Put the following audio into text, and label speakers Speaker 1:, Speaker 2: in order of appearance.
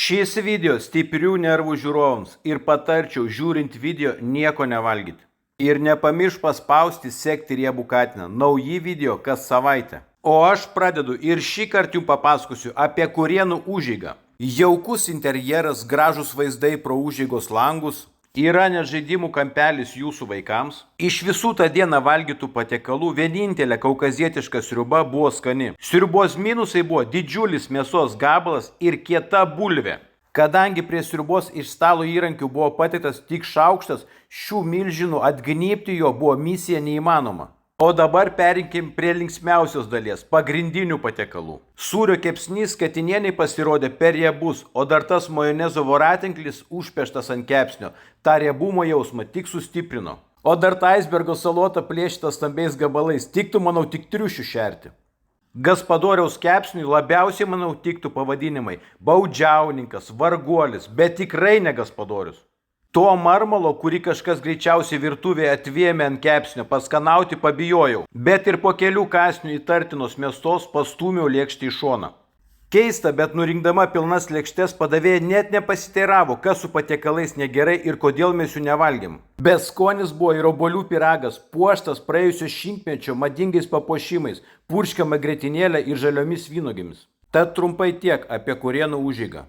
Speaker 1: Šis video stiprių nervų žiūrovams ir patarčiau žiūrint video nieko nevalgyti. Ir nepamiršk paspausti sekti riebų katiną. Nauji video kas savaitę. O aš pradedu ir šį kartą jums papasakosiu apie Kurėnų užeigą. Jaukus interjeras, gražus vaizdai pro užeigos langus. Yra net žaidimų kampelis jūsų vaikams. Iš visų tą dieną valgytų patiekalų vienintelė kaukazietiška sriuba buvo skani. Sriubos minusai buvo didžiulis mėsos gabalas ir kieta bulvė. Kadangi prie sriubos iš stalo įrankių buvo pateiktas tik šaukštas, šių milžinų atgnybti jo buvo misija neįmanoma. O dabar perimkim prie linksmiausios dalies – pagrindinių patiekalų. Sūrio kepsnys katinienei pasirodė per riebus, o dar tas majonezo voratinklis užpeštas ant kepsnio. Ta riebumo jausmą tik sustiprino. O dar ta aisbergo salota plėšyta stambiais gabalais. Tiktų, manau, tik triušių šerti. Gaspadoriaus kepsniui labiausiai, manau, tiktų pavadinimai – baudžiauninkas, varguolis, bet tikrai ne gaspadorius. To marmalo, kurį kažkas greičiausiai virtuvėje atvėmė ant kepsnio, paskanauti pabijojau, bet ir po kelių kąsnių įtartinos mėsos pastūmiau lėkštę į šoną. Keista, bet nurinkdama pilnas lėkštes padavėja net nepasiteiravo, kas su patiekalais negerai ir kodėl mes jų nevalgėm. Beskonis buvo ir obuolių pyragas, puoštas praėjusio šimtmečio madingais papuošimais, purškiama grietinėle ir žaliomis vynuogėmis. Tad trumpai tiek apie Kurėnų užeigą.